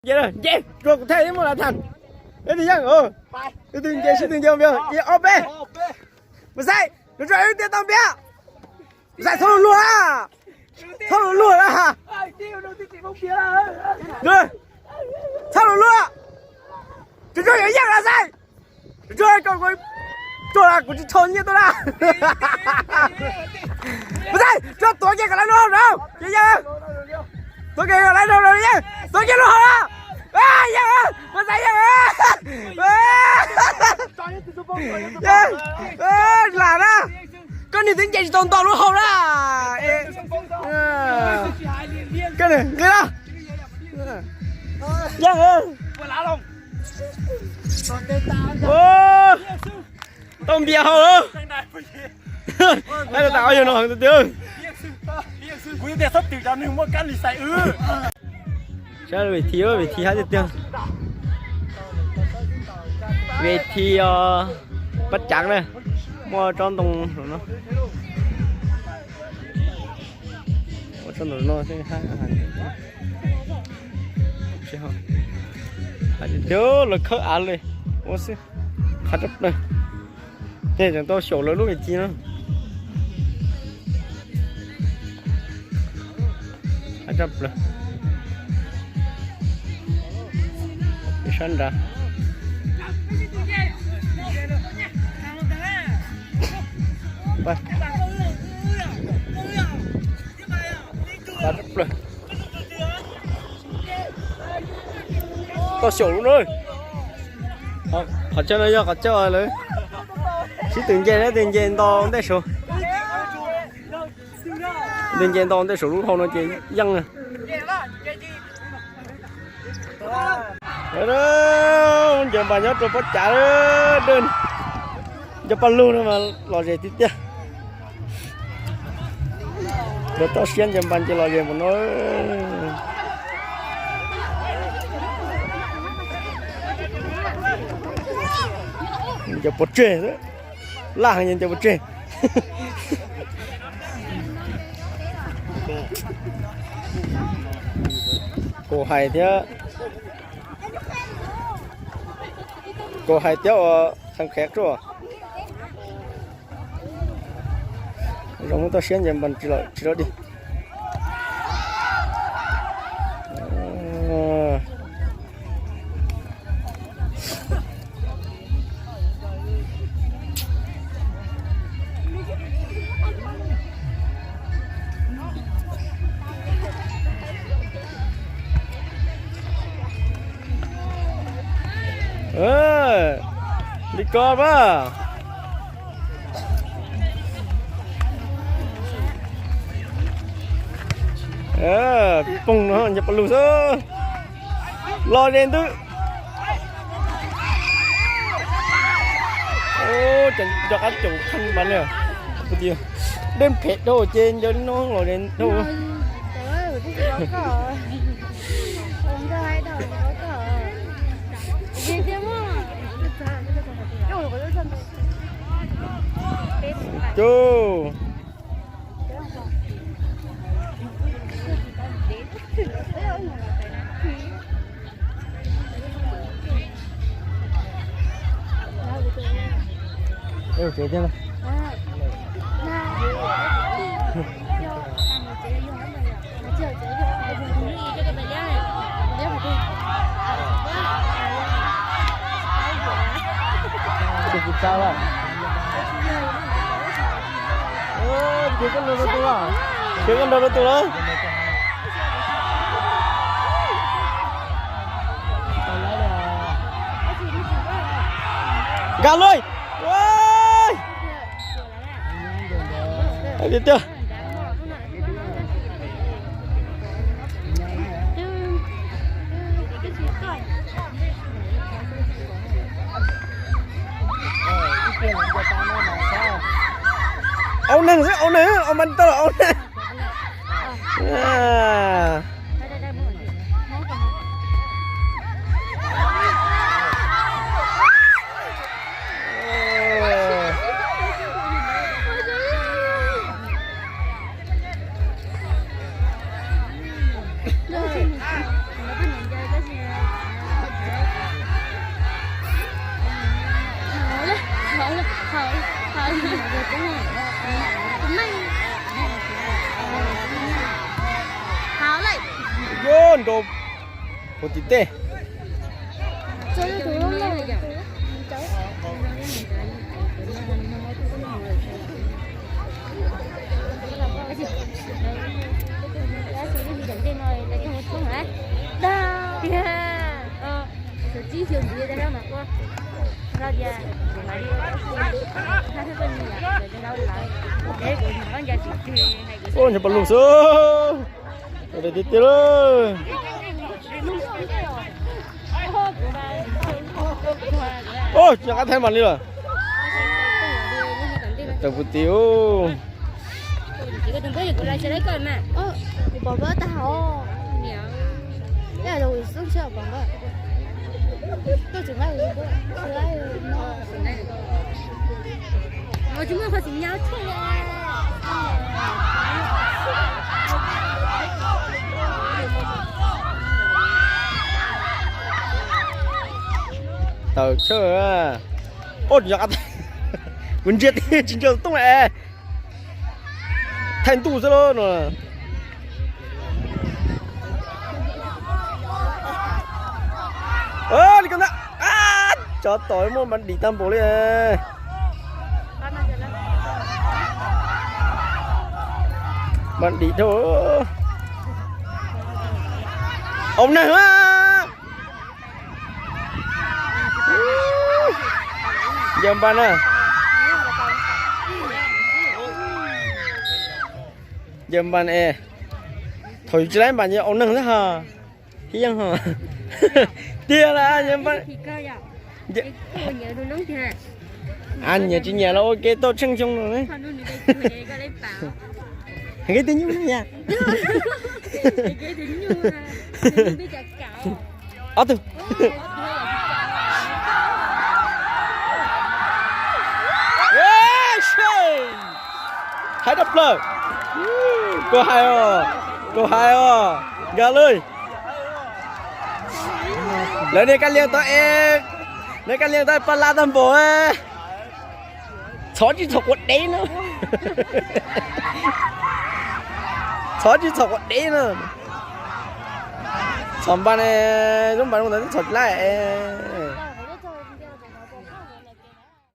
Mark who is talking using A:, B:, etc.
A: Vậy rồi, yeah, rồi cũng thấy một là thành. Đấy thì nhá, từ từ chơi không biết. OP. Mà sai, nó rồi tiêu tao biết. Sai thôi luôn à. Thôi luôn à. Rồi. Thôi luôn à. Rồi ấy là sai. Rồi còn có là của chôn như tôi là. Mà sai, cho tôi kia cả lại luôn đâu. Chứ chưa? Tôi kia cả lại đâu rồi nhá. Tôi kia luôn hả? À, dạ, mà sai dạ. Là đó. Con này tính chạy toàn luôn không đó. Cái này, nghe đó. Dạ ơi. Ô. Tôm bia hầu ơ. Đây là tạo cho nó hàng tiêu.
B: Quý tiền sắp từ cho nên mua cắn thì xài
A: Sao về thi hát tiêu. Về thi bắt trắng này. Mua trong tông nó. Mua trong nó sẽ hai hàng. Xem không. Tiêu là khơi ănเลย. Ô xí. Khá chấp đây. Thế chẳng tôi sổ lớn lúc này chi nữa. Khá chấp rồi. Cái sân ra. Bye. Khá chấp rồi. Tôi sổ luôn rồi. Họ chơi nó họ chơi rồi. Chỉ từng giây to không thể số. Từng giây to không thể số lúc không nó chỉ dân à. Đó, giờ bà nhớ rồi bắt trả đơn. Giờ bà luôn mà lò rẻ tí tiếc. Để tao xuyên giờ bà chỉ lò rẻ một nó. Giờ bột trề đấy, là hàng nhìn giờ bột trề. Cô hay thế, cô hay theo thằng khác rồi. Giống tao xuyên dần bằng chỉ lo đi. Đi con quá. Bùng nó nhập vào lùi sơ. Lo lên tư. Ô, chẳng cho các chủ khăn bắn nè. Cái gì? Đêm phết đâu ở trên cho nó lo lên đâu. Chú. Ê, chế chưa? Sao ạ? Chưa con đâu tôi à? Chưa con đâu tôi đó? Gà lôi! Ôi! Thấy biết chưa? Ông nâng ông bắn tao ông nâng. À. ơn cô một tí tê ôi nhập lùng xuống để tí tê rồi ôi chẳng ăn thêm mặt đi rồi tao phụ tiêu
C: chỉ có đừng có gì của lại sẽ lấy coi mà thì bỏ bớt tao cái là rồi xuống chưa bỏ bớt tôi chỉ lấy rồi nó chúng ta phải tìm nhau thôi
A: tao chơi à ôi chẳng ăn mình chết đi chính trường tung lại thành tù rồi nó đi con đó cho tối mua bắn đi tam bộ đi bắn đi thôi ông này hả dầm ban à dầm ban thôi chỉ lấy bạn như ông nâng thế hả hiên hả tia là dầm ban anh nhà chị nhà là ok tôi chân chung rồi đấy cái tiếng nhú nha ở từ hãy đập lời cô hai gà lơi lấy đi căn liên tới em lấy căn liên tới pala tam bộ chó chỉ thọc quật đấy nữa chó chỉ thọc quật đấy nữa chọn ban này lúc bạn không thấy chọn lại